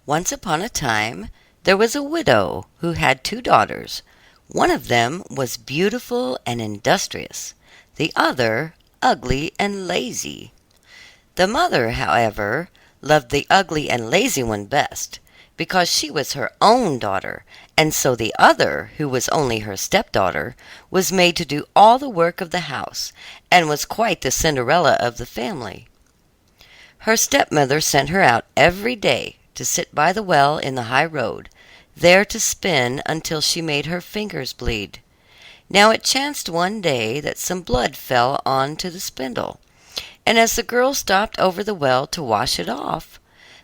Once upon a time there was a widow who had two daughters. One of them was beautiful and industrious, the other ugly and lazy. The mother, however, loved the ugly and lazy one best, because she was her own daughter, and so the other, who was only her stepdaughter, was made to do all the work of the house, and was quite the Cinderella of the family. Her stepmother sent her out every day to sit by the well in the high road, there to spin until she made her fingers bleed. Now it chanced one day that some blood fell on to the spindle, and as the girl stopped over the well to wash it off,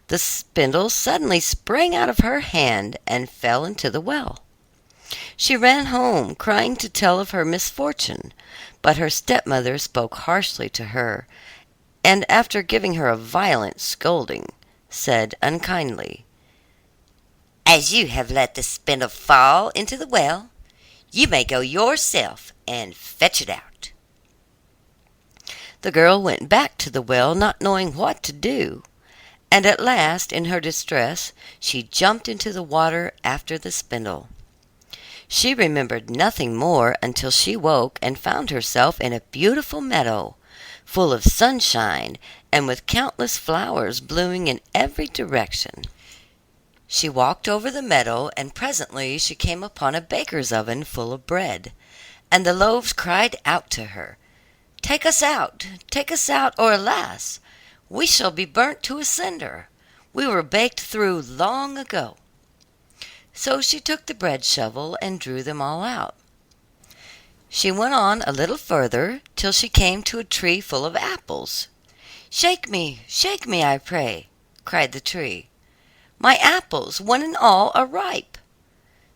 the spindle suddenly sprang out of her hand and fell into the well. She ran home, crying to tell of her misfortune, but her stepmother spoke harshly to her, and after giving her a violent scolding, said unkindly, "As you have let the spindle fall into the well, you may go yourself and fetch it out." The girl went back to the well, not knowing what to do, and at last, in her distress, she jumped into the water after the spindle. She remembered nothing more until she woke and found herself in a beautiful meadow, full of sunshine and with countless flowers blooming in every direction. She walked over the meadow, and presently she came upon a baker's oven full of bread, and the loaves cried out to her, take us out, or alas, we shall be burnt to a cinder. We were baked through long ago." So she took the bread shovel and drew them all out. She went on a little further till she came to a tree full of apples. shake me, I pray," cried the tree. "My apples, one and all, are ripe."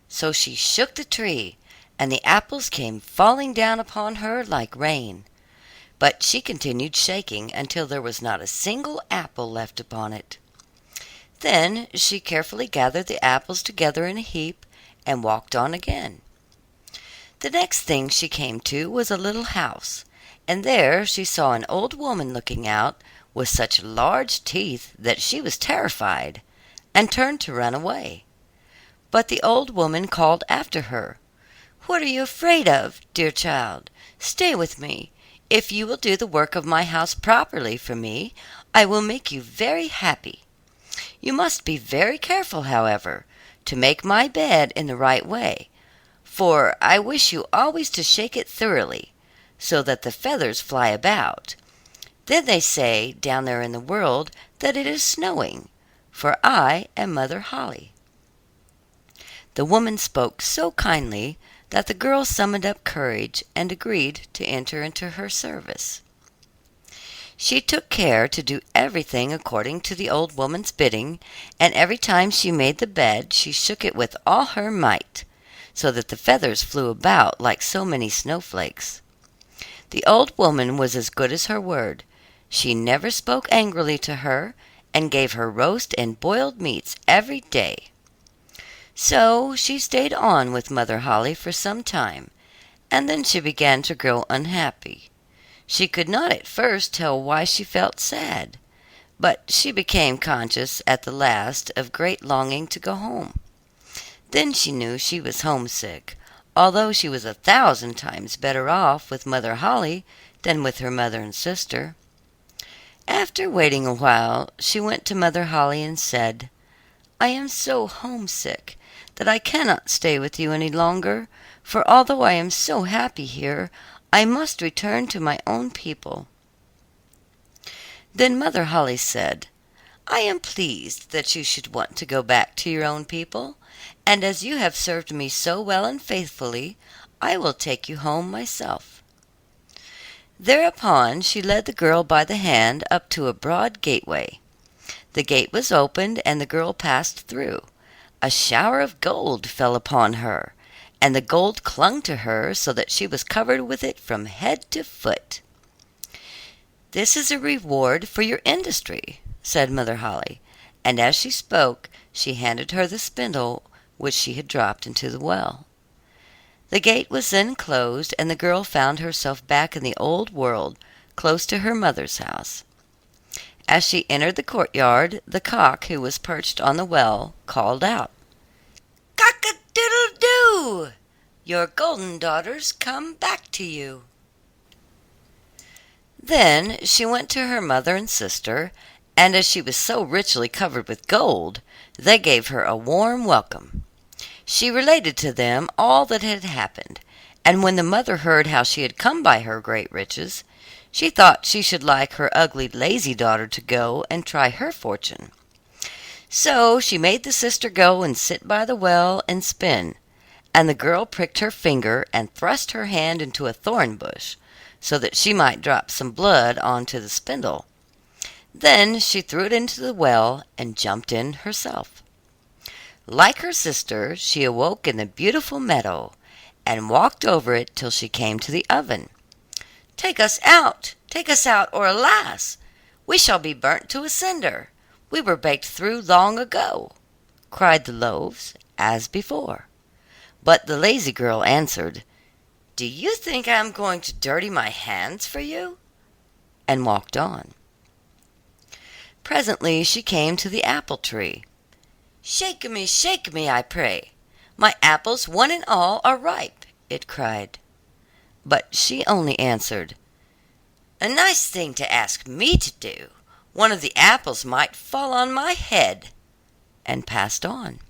So she shook the tree, and the apples came falling down upon her like rain. But she continued shaking until there was not a single apple left upon it. Then she carefully gathered the apples together in a heap and walked on again. The next thing she came to was a little house, and there she saw an old woman looking out with such large teeth that she was terrified, and turned to run away. But the old woman called after her, "What are you afraid of, dear child? Stay with me. If you will do the work of my house properly for me, I will make you very happy. You must be very careful, however, to make my bed in the right way, for I wish you always to shake it thoroughly, so that the feathers fly about. Then they say, down there in the world, that it is snowing, for I am Mother Holle." The woman spoke so kindly that the girl summoned up courage and agreed to enter into her service. She took care to do everything according to the old woman's bidding, and every time she made the bed she shook it with all her might, so that the feathers flew about like so many snowflakes. The old woman was as good as her word. She never spoke angrily to her, and gave her roast and boiled meats every day. So she stayed on with Mother Holle for some time, and then she began to grow unhappy. She could not at first tell why she felt sad, but she became conscious at the last of great longing to go home. Then she knew she was homesick, although she was 1,000 times better off with Mother Holle than with her mother and sister. After waiting a while, she went to Mother Holle and said, "I am so homesick that I cannot stay with you any longer, for although I am so happy here, I must return to my own people." Then Mother Holle said, "I am pleased that you should want to go back to your own people, and as you have served me so well and faithfully, I will take you home myself." Thereupon she led the girl by the hand up to a broad gateway. The gate was opened, and the girl passed through. A shower of gold fell upon her, and the gold clung to her so that she was covered with it from head to foot. "This is a reward for your industry," said Mother Holle, and as she spoke she handed her the spindle which she had dropped into the well. The gate was then closed, and the girl found herself back in the old world, close to her mother's house. As she entered the courtyard, the cock, who was perched on the well, called out, "Cock-a-doodle-doo! Your golden daughters come back to you." Then she went to her mother and sister, and as she was so richly covered with gold, they gave her a warm welcome. She related to them all that had happened, and when the mother heard how she had come by her great riches, she thought she should like her ugly, lazy daughter to go and try her fortune. So she made the sister go and sit by the well and spin, and the girl pricked her finger and thrust her hand into a thorn bush, so that she might drop some blood onto the spindle. Then she threw it into the well and jumped in herself. Like her sister, she awoke in the beautiful meadow, and walked over it till she came to the oven. Take us out, or alas, we shall be burnt to a cinder. We were baked through long ago," cried the loaves, as before. But the lazy girl answered, "Do you think I am going to dirty my hands for you?" and walked on. Presently she came to the apple tree. Shake me, I pray. My apples, one and all, are ripe," it cried. But she only answered, "A nice thing to ask me to do. One of the apples might fall on my head," and passed on.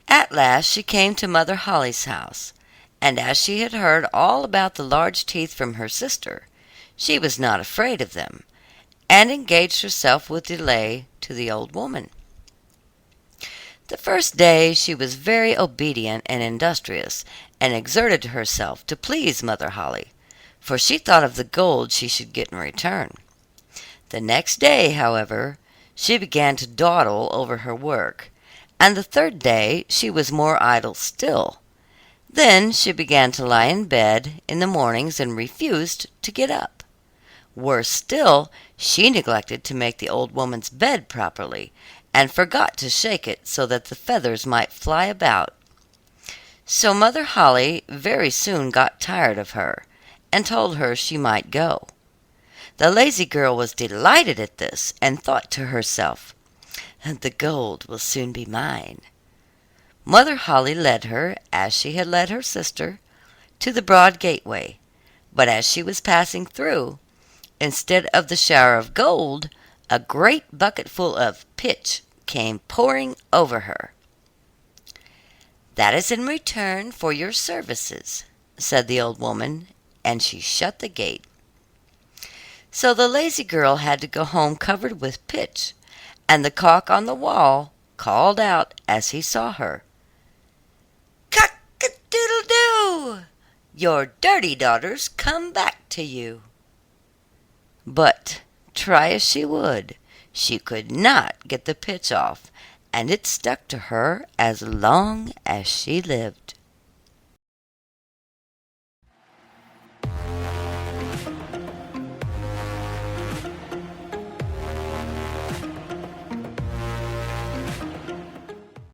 At last she came to Mother Holle's house, and as she had heard all about the large teeth from her sister, she was not afraid of them, and engaged herself with delay to the old woman. The first day she was very obedient and industrious, and exerted herself to please Mother Holle, for she thought of the gold she should get in return. The next day, however, she began to dawdle over her work, and the third day she was more idle still. Then she began to lie in bed in the mornings and refused to get up. Worse still, she neglected to make the old woman's bed properly, and forgot to shake it so that the feathers might fly about. So Mother Holle very soon got tired of her, and told her she might go. The lazy girl was delighted at this, and thought to herself, "The gold will soon be mine." Mother Holle led her, as she had led her sister, to the broad gateway, but as she was passing through, instead of the shower of gold, a great bucketful of pitch came pouring over her. "That is in return for your services," said the old woman, and she shut the gate. So the lazy girl had to go home covered with pitch, and the cock on the wall called out as he saw her, "Cock-a-doodle-doo! Your dirty daughters come back to you." But, try as she would, she could not get the pitch off, and it stuck to her as long as she lived.